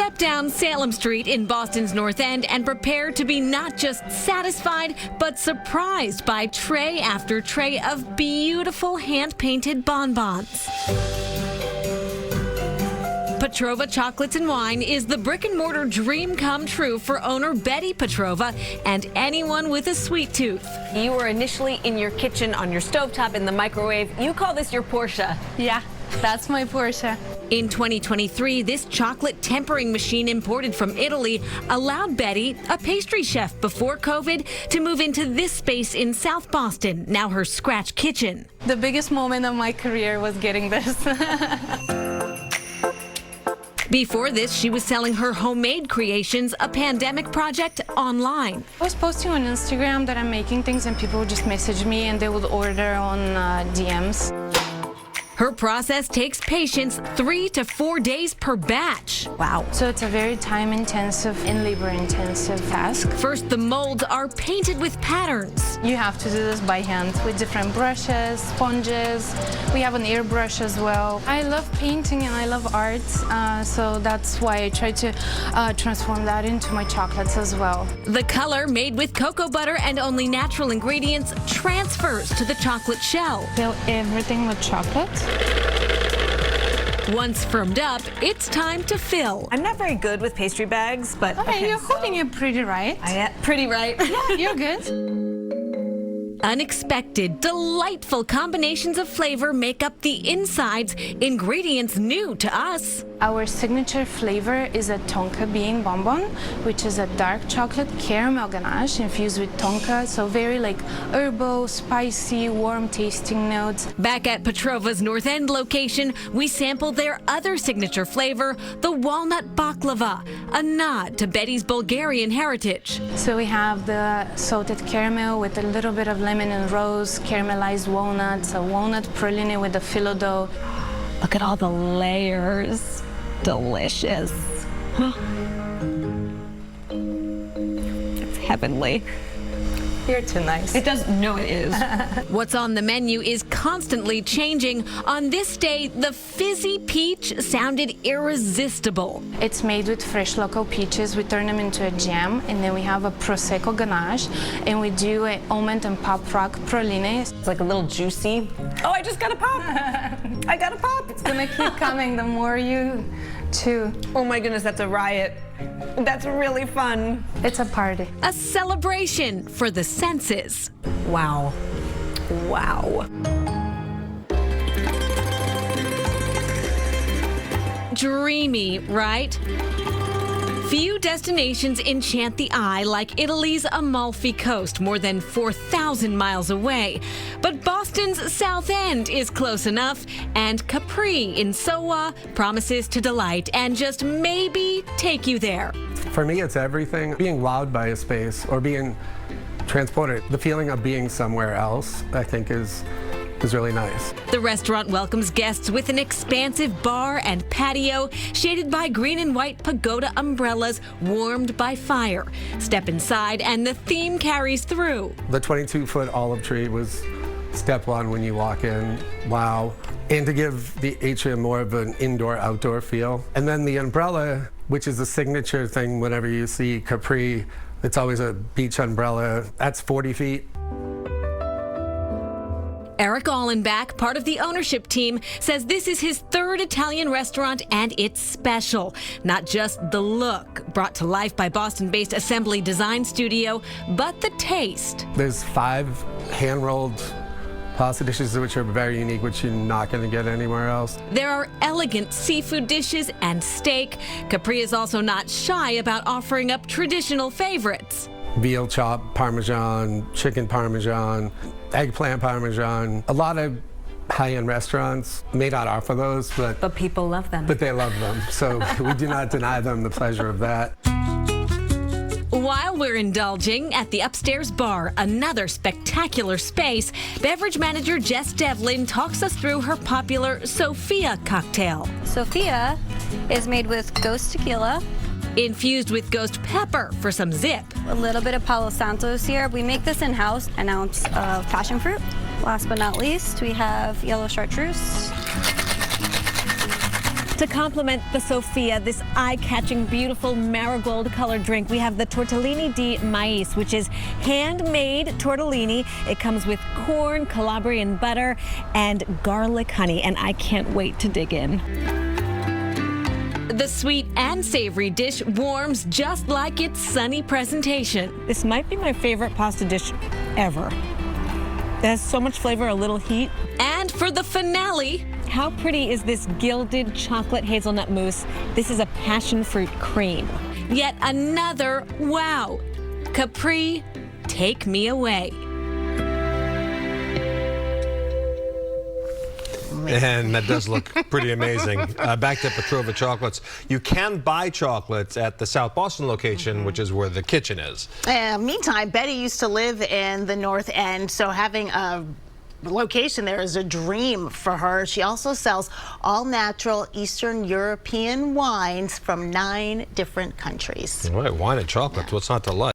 Step down Salem Street in Boston's North End and prepare to be not just satisfied, but surprised by tray after tray of beautiful hand-painted bonbons. Petrova Chocolates and Wine is the brick-and-mortar dream come true for owner Betty Petrova and anyone with a sweet tooth. You were initially in your kitchen on your stovetop in the microwave. You call this your Porsche. Yeah, that's my Porsche. In 2023, this chocolate tempering machine imported from Italy allowed Betty, a pastry chef before COVID, to move into this space in South Boston, now her scratch kitchen. The biggest moment of my career was getting this. Before this, she was selling her homemade creations, a pandemic project, online. I was posting on Instagram that I'm making things and people would just message me and they would order on DMs. Her process takes patience, 3 to 4 days per batch. Wow. So it's a very time-intensive and labor-intensive task. First, the molds are painted with patterns. You have to do this by hand with different brushes, sponges. We have an airbrush as well. I love painting and I love art, so that's why I try to transform that into my chocolates as well. The color, made with cocoa butter and only natural ingredients, transfers to the chocolate shell. Fill everything with chocolate. Once firmed up, it's time to fill. I'm not very good with pastry bags, but Okay, you're holding it pretty right. pretty right. Yeah, you're good. Unexpected, delightful combinations of flavor make up the insides, ingredients new to us. Our signature flavor is a tonka bean bonbon, which is a dark chocolate caramel ganache infused with tonka, so very like herbal, spicy, warm tasting notes. Back at Petrova's North End location, we sample their other signature flavor, the walnut baklava, a nod to Betty's Bulgarian heritage. So we have the salted caramel with a little bit of lemon and rose, caramelized walnuts, a walnut praline with a phyllo dough. Look at all the layers. Delicious. It's heavenly. You're too nice. It does. No, it is. What's on the menu is constantly changing. On this day, the fizzy peach sounded irresistible. It's made with fresh local peaches. We turn them into a jam, and then we have a prosecco ganache, and we do an almond and pop rock praline. It's like a little juicy. Oh, I just got a pop. I got a pop. It's gonna keep coming the more you chew. Oh my goodness, that's a riot. That's really fun. It's a party. A celebration for the senses. Wow. Wow. Dreamy, right? Few destinations enchant the eye like Italy's Amalfi Coast, more than 4,000 miles away. But Boston's South End is close enough, and Capri in Sowa promises to delight and just maybe take you there. For me, it's everything. Being wowed by a space or being transported, the feeling of being somewhere else, I think is really nice. The restaurant welcomes guests with an expansive bar and patio, shaded by green and white pagoda umbrellas, warmed by fire. Step inside and the theme carries through. The 22-foot olive tree was step one when you walk in. Wow. And to give the atrium more of an indoor-outdoor feel. And then the umbrella, which is a signature thing whenever you see Capri, it's always a beach umbrella. That's 40 feet. Eric Allenbach, part of the ownership team, says this is his third Italian restaurant and it's special. Not just the look, brought to life by Boston-based Assembly Design Studio, but the taste. There's 5 hand-rolled pasta dishes which are very unique, which you're not going to get anywhere else. There are elegant seafood dishes and steak. Capri is also not shy about offering up traditional favorites. Veal chop, Parmesan, chicken Parmesan, eggplant Parmesan. A lot of high-end restaurants may not offer those, But people love them. but they love them. So we do not deny them the pleasure of that. While we're indulging at the upstairs bar, another spectacular space, beverage manager Jess Devlin talks us through her popular Sophia cocktail. Sophia is made with ghost tequila, Infused with ghost pepper for some zip. a little bit of Palo Santo syrup. We make this in-house, an ounce of passion fruit. Last but not least, we have yellow chartreuse. To complement the Sofia, this eye-catching, beautiful marigold-colored drink, we have the Tortellini di Mais, which is handmade tortellini. It comes with corn, Calabrian butter, and garlic honey, and I can't wait to dig in. The sweet and savory dish warms just like its sunny presentation. This might be my favorite pasta dish ever. It has so much flavor, a little heat. And for the finale, how pretty is this gilded chocolate hazelnut mousse? This is a passion fruit cream. Yet another wow. Capri, take me away. And that does look pretty amazing. Back to Petrova Chocolates. You can buy chocolates at the South Boston location, which is where the kitchen is. Meantime, Betty used to live in the North End, so having a location there is a dream for her. She also sells all-natural Eastern European wines from 9 different countries. All right, wine and chocolates. What's not to like?